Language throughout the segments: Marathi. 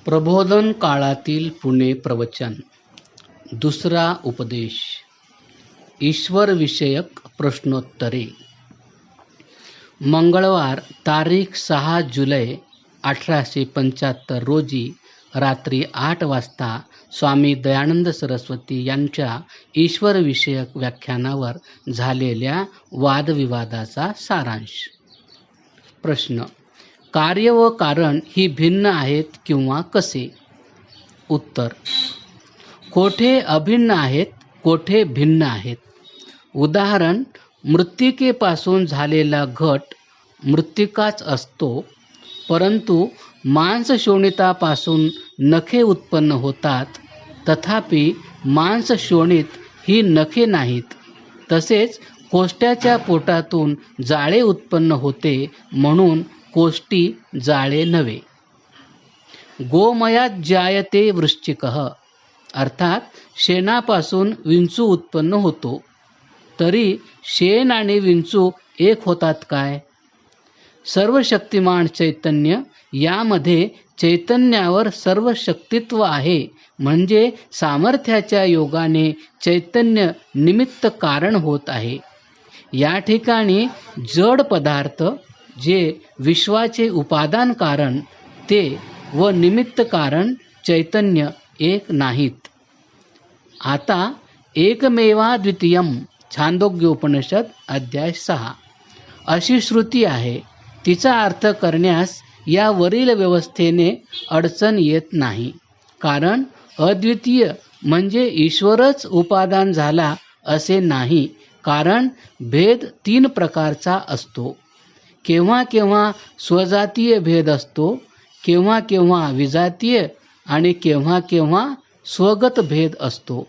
प्रबोधन काळातील पुणे प्रवचन. दुसरा उपदेश. ईश्वरविषयक प्रश्नोत्तरे. मंगळवार तारीख 6 जुलै 1875 रोजी रात्री 8 वाजता स्वामी दयानंद सरस्वती यांच्या ईश्वरविषयक व्याख्यानावर झालेल्या वादविवादाचा सारांश. प्रश्न. कार्य व कारण ही भिन्न आहेत किंवा कसे? उत्तर. कोठे अभिन्न आहेत, कोठे भिन्न आहेत. उदाहरण, मृत्तिकेपासून झालेला घट मृत्तिकाच असतो, परंतु मांसशोणितापासून नखे उत्पन्न होतात, तथापि मांसशोणित ही नखे नाहीत. तसेच कोष्ट्याच्या पोटातून जाळे उत्पन्न होते, म्हणून कोष्टी जाळे नव्हे. गोमयात जायते वृश्चिकः, अर्थात शेणापासून विंचू उत्पन्न होतो. तरी शेण आणि विंचू एक होतात काय? सर्व शक्तिमान चैतन्य, यामध्ये चैतन्यावर सर्व शक्तित्व आहे, म्हणजे सामर्थ्याच्या योगाने चैतन्य निमित्त कारण होत आहे. या ठिकाणी जड पदार्थ जे विश्वाचे उपादान कारण ते व निमित्त कारण चैतन्य एक नाहीत. आता एकमेवा द्वितीयम छांदोग्योपनिषद अध्याय 6 अशी श्रुती आहे. तिचा अर्थ करण्यास या वरील व्यवस्थेने अडचण येत नाही. कारण अद्वितीय म्हणजे ईश्वरच उपादान झाला असे नाही. कारण भेद 3 प्रकारचा असतो. केव्हा केव्हा स्वजातीय भेद असतो, केव्हा केव्हा विजातीय आणि केव्हा केव्हा स्वगत भेद असतो.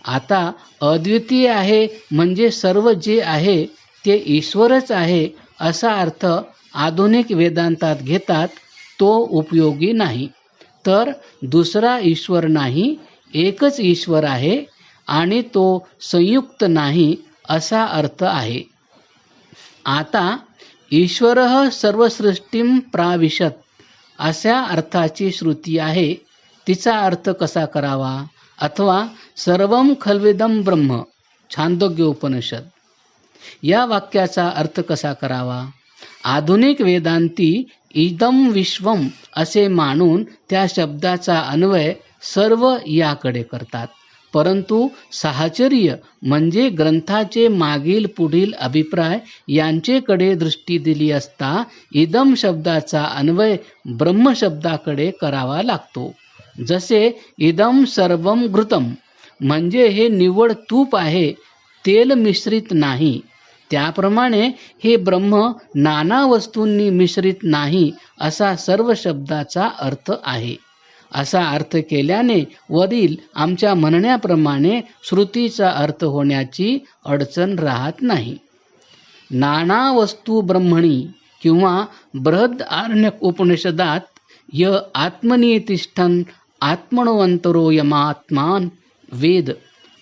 आता अद्वितीय आहे म्हणजे सर्व जे आहे ते ईश्वरच आहे असा अर्थ आधुनिक वेदांतात घेतात, तो उपयोगी नाही. तर दुसरा ईश्वर नाही, एकच ईश्वर आहे आणि तो संयुक्त नाही असा अर्थ आहे. आता ईश्वरः सर्वसृष्टीं प्राविशत अशा अर्थाची श्रुती आहे. तिचा अर्थ कसा करावा? अथवा सर्वं खल्विदं ब्रह्म छांदोग्योपनिषद या वाक्याचा अर्थ कसा करावा? आधुनिक वेदांती इदं विश्वम असे मानून त्या शब्दाचा अन्वय सर्व याकडे करतात. परंतु साहचर्य म्हणजे ग्रंथाचे मागील पुढील अभिप्राय यांचेकडे दृष्टी दिली असता इदम शब्दाचा अन्वय ब्रह्म शब्दाकडे करावा लागतो. जसे इदम सर्वम घृतम म्हणजे हे निव्वळ तूप आहे, तेल मिश्रित नाही. त्याप्रमाणे हे ब्रह्म नाना वस्तूंनी मिश्रित नाही असा सर्व शब्दाचा अर्थ आहे. असा अर्थ केल्याने वरील आमच्या म्हणण्याप्रमाणे श्रुतीचा अर्थ होण्याची अडचण राहत नाही. नाना वस्तू ब्रह्मणी किंवा बृहदारण्यक उपनिषदात य आत्मनी तिष्ठन् आत्मनोऽन्तरो यमात्मान वेद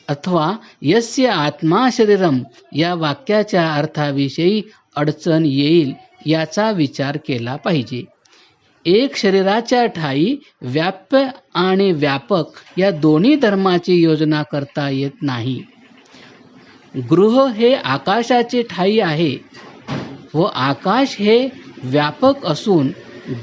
अथवा यस्य आत्मा शरीरम या वाक्याच्या अर्थाविषयी अडचण येईल याचा विचार केला पाहिजे. एक शरीराच्या ठायी व्याप्य आणि व्यापक या दोन्ही धर्माची योजना करता येत नाही. गृह हे आकाशाचे ठायी आहे व आकाश हे व्यापक असून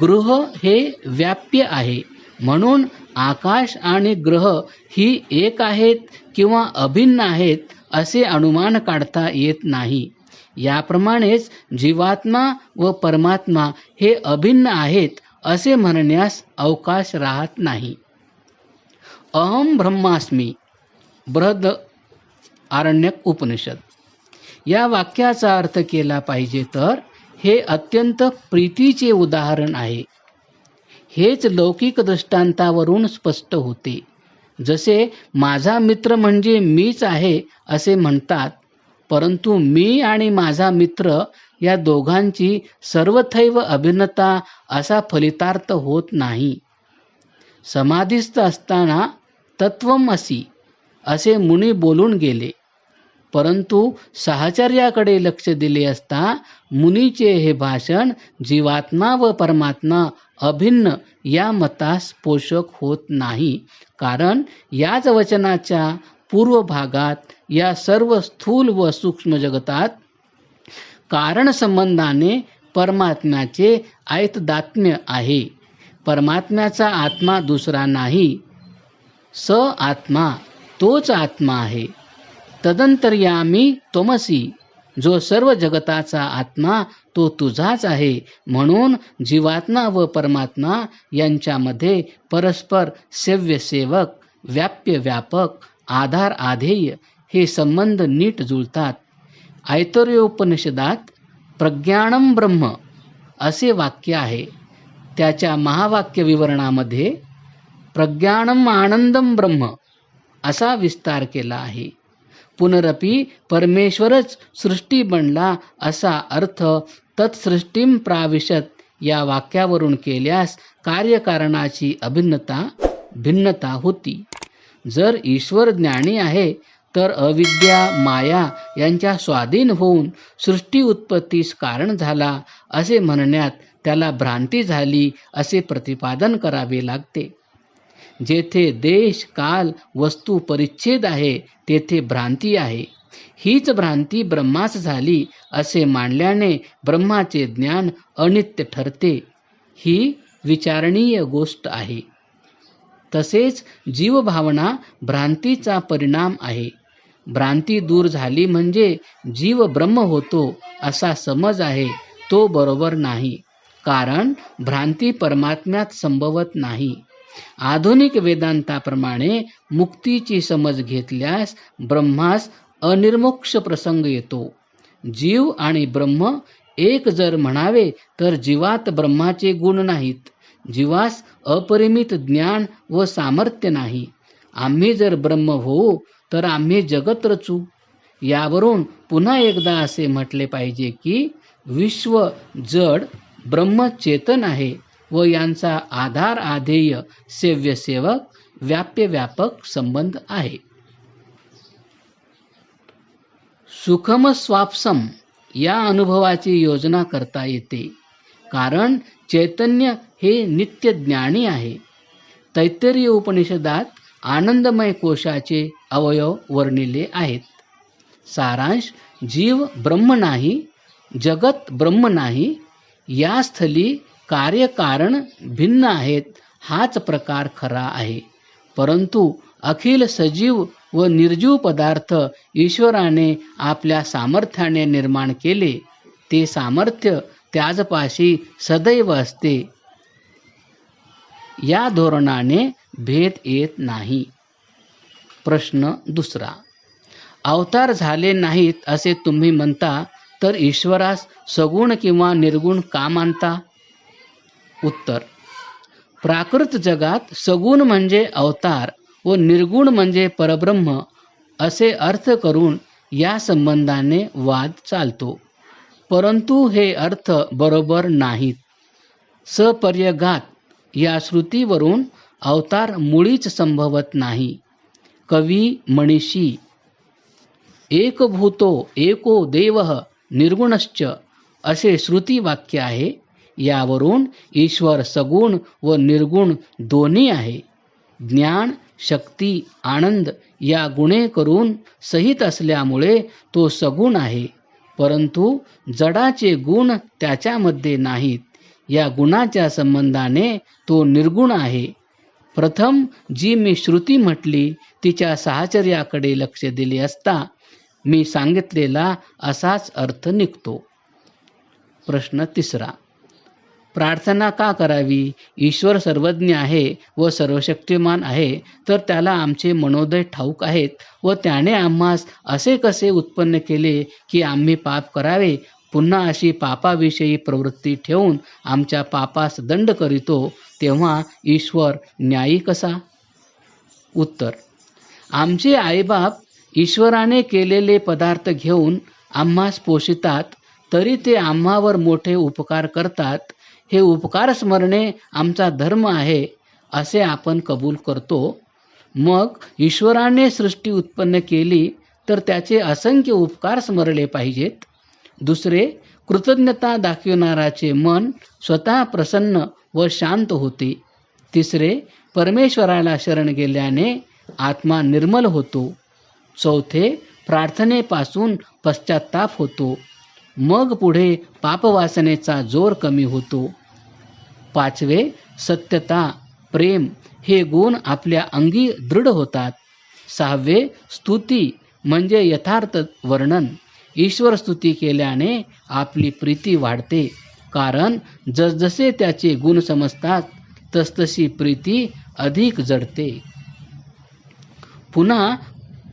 गृह हे व्याप्य आहे. म्हणून आकाश आणि ग्रह ही एक आहेत किंवा अभिन्न आहेत असे अनुमान काढता येत नाही. याप्रमाणेच जीवात्मा व परमात्मा हे अभिन्न आहेत असे म्हणण्यास अवकाश राहत नाही. अहम ब्रह्मास्मी बृहदारण्यक उपनिषद या वाक्याचा अर्थ केला पाहिजे तर हे अत्यंत प्रीतीचे उदाहरण आहे. हेच लौकिक दृष्टांतावरून स्पष्ट होते. जसे माझा मित्र म्हणजे मीच आहे असे म्हणतात, परंतु मी आणि माझा मित्र या दोघांची सर्वथैव अभिन्नता असा फलितार्थ होत नाही. समाधीस्थ असताना तत्वमसि असे मुनी बोलून गेले, परंतु साहचर्याकडे लक्ष दिले असता मुनीचे हे भाषण जीवात्मा व परमात्मा अभिन्न या मतास पोषक होत नाही. कारण याच वचनाच्या पूर्व भागात या सर्व स्थूल व सूक्ष्म जगतात कारण संबंधाने परमात्म्याचे ऐतदात्म्य आहे. परमात्म्याचा आत्मा दुसरा नाही, स आत्मा तोच आत्मा आहे. तदंतर्यामी त्वमसी, जो सर्व जगताचा आत्मा तो तुझाच आहे. म्हणून जीवात्मा व परमात्मा यांच्यामध्ये परस्पर सेव्य सेवक, व्याप्य व्यापक, आधार आधेय हे संबंध नीट जुळतात. ऐतरेयोपनिषदात प्रज्ञानम ब्रह्म असे वाक्य आहे. त्याच्या महावाक्य विवरणामध्ये प्रज्ञानम आनंदम ब्रह्म असा विस्तार केला आहे. पुनरपि परमेश्वरच सृष्टी बनला असा अर्थ तत्सृष्टीम प्राविशत या वाक्यावरून केल्यास कार्यकारणाची भिन्नता होती. जर ईश्वर ज्ञानी आहे तर अविद्या माया यांच्या स्वाधीन होऊन सृष्टी उत्पत्तीस कारण झाला असे म्हणण्यात त्याला भ्रांती झाली असे प्रतिपादन करावे लागते. जेथे देश काल वस्तू परिच्छेद आहे तेथे भ्रांती आहे. हीच भ्रांती ब्रह्मास झाली असे मानल्याने ब्रह्माचे ज्ञान अनित्य ठरते. ही विचारणीय गोष्ट आहे. तसेच जीवभावना भ्रांतीचा परिणाम आहे. भ्रांती दूर झाली म्हणजे जीव ब्रह्म होतो असा समज आहे तो बरोबर नाही. कारण भ्रांती परमात्म्यात संभवत नाही. आधुनिक वेदांताप्रमाणे मुक्तीची समज घेतल्यास ब्रह्मास अनिर्मोक्ष प्रसंग येतो. जीव आणि ब्रह्म एक जर म्हणावे तर जीवात ब्रह्माचे गुण नाहीत. जीवास अपरिमित ज्ञान व सामर्थ्य नाही. आम्ही जर ब्रह्म होऊ तर आम्ही जगत रचू. यावरून पुन्हा एकदा असे म्हटले पाहिजे की विश्व जड, ब्रह्म चेतन आहे व यांचा आधार आधेय सेव्य सेवक, व्याप्य व्यापक संबंध आहे. सुखम स्वाप्सम या अनुभवाची योजना करता येते. कारण चैतन्य हे नित्य ज्ञानी आहे. तैत्तरीय उपनिषदात आनंदमय कोशाचे अवयव वर्णिले आहेत. सारांश: जीव ब्रह्म नाही, जगत ब्रह्म नाही. या स्थली कार्यकारण भिन्न आहेत हाच प्रकार खरा आहे. परंतु अखिल सजीव व निर्जीव पदार्थ ईश्वराने आपल्या सामर्थ्याने निर्माण केले. ते सामर्थ्य त्याजपाशी सदैव असते. या धोरणाने भेद येत नाही. प्रश्न दुसरा: अवतार झाले नाहीत असे तुम्ही म्हणता तर ईश्वरास सगुण किंवा निर्गुण का मानता? उत्तर: प्राकृत जगात सगुण म्हणजे अवतार व निर्गुण म्हणजे परब्रह्म असे अर्थ करून या संबंधाने वाद चालतो. परंतु हे अर्थ बरोबर नाहीत. सपर्यगात या श्रुतीवरून अवतार मुळीच संभवत नाही. कवी मनीषी एकभूतो एको देवः निर्गुणश्च असे श्रुती वाक्य आहे. यावरून ईश्वर सगुण व निर्गुण दोन्ही आहे. ज्ञान, शक्ती, आनंद या गुणे करून सहित असल्यामुळे तो सगुण आहे. परंतु जडाचे गुण त्याच्यामध्ये नाहीत. या गुणाच्या संबंधाने तो निर्गुण आहे. प्रथम जी मी श्रुती म्हटली तिच्या साहचर्याकडे लक्ष दिले असता मी सांगितलेला असाच अर्थ निघतो. प्रश्न तिसरा: प्रार्थना का करावी? ईश्वर सर्वज्ञ आहे व सर्वशक्तिमान आहे तर त्याला आमचे मनोदय ठाऊक आहेत व त्याने आम्हास असे कसे उत्पन्न केले की आम्ही पाप करावे? पुन्हा अशी पापाविषयी प्रवृत्ती ठेवून आमच्या पापास दंड करीतो तेव्हा ईश्वर न्यायी कसा? उत्तर: आमचे आईबाप ईश्वराने केलेले पदार्थ घेऊन आम्हास पोषितात तरी ते आम्हावर मोठे उपकार करतात. हे उपकार स्मरणे आमचा धर्म आहे असे आपण कबूल करतो. मग ईश्वराने सृष्टी उत्पन्न केली तर त्याचे असंख्य उपकार स्मरले पाहिजेत. दुसरे, कृतज्ञता दाखविणाराचे मन स्वतः प्रसन्न व शांत होते. तिसरे, परमेश्वराला शरण गेल्याने आत्मा निर्मल होतो. चौथे, प्रार्थनेपासून पश्चाताप होतो. मग पुढे पापवासनेचा जोर कमी होतो. पाचवे, सत्यता, प्रेम हे गुण आपल्या अंगी दृढ होतात. सहावे, स्तुती म्हणजे यथार्थ वर्णन. ईश्वर स्तुती केल्याने आपली प्रीती वाढते, कारण जसजसे त्याचे गुण समजतात तसतशी प्रीती अधिक जडते. पुन्हा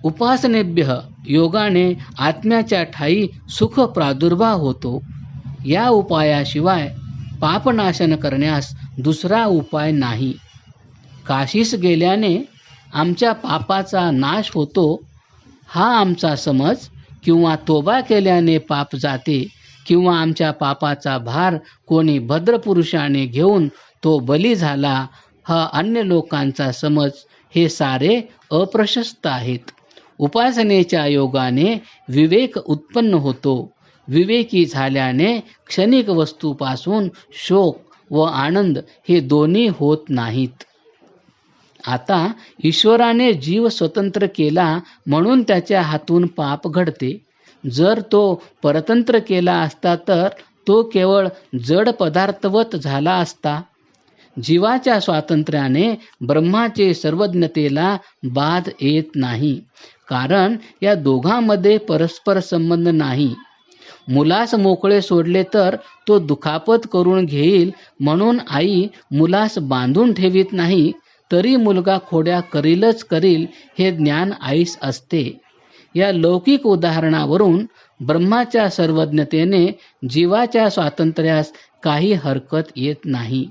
उपासनेभ्य योगाने आत्म्याच्या ठायी सुख प्रादुर्भाव होतो. या उपायाशिवाय पापनाशन करण्यास दुसरा उपाय नाही. काशीस गेल्याने आमच्या पापाचा नाश होतो हा आमचा समज, किंवा तोबा केल्याने पाप जाते, किंवा आमच्या पापाचा भार कोणी भद्रपुरुषाने घेऊन तो बली झाला हा अन्य लोकांचा समज, हे सारे अप्रशस्त आहेत. उपासनेच्या योगाने विवेक उत्पन्न होतो. विवेकी झाल्याने क्षणिक वस्तूपासून शोक व आनंद हे दोन्ही होत नाहीत. आता ईश्वराने जीव स्वतंत्र केला म्हणून त्याच्या हातून पाप घडते. जर तो परतंत्र केला असता तर तो केवळ जड पदार्थवत झाला असता. जीवाच्या स्वातंत्र्याने ब्रह्माचे सर्वज्ञतेला बाध येत नाही, कारण या दोघांमध्ये परस्पर संबंध नाही. मुलास मोकळे सोडले तर तो दुखापत करून घेईल, म्हणून आई मुलास बांधून ठेवीत नाही, तरी मुलगा खोड्या करीलच करील हे ज्ञान आईस असते. या लौकिक उदाहरणावरून ब्रह्माच्या सर्वज्ञतेने जीवाच्या स्वातंत्र्यास काही हरकत येत नाही.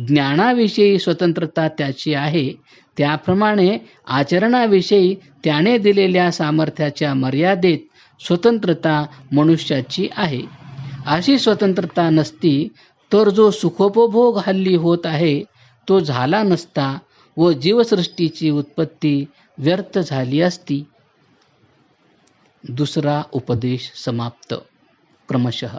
ज्ञानाविषयी स्वतंत्रता त्याची आहे, त्याप्रमाणे आचरणाविषयी त्याने दिलेल्या सामर्थ्याच्या मर्यादेत स्वतंत्रता मनुष्याची आहे. अशी स्वतंत्रता नसती तर जो सुखोपभोग हल्ली होत आहे तो झाला नसता व जीवसृष्टीची उत्पत्ती व्यर्थ झाली असती. दुसरा उपदेश समाप्त. क्रमशः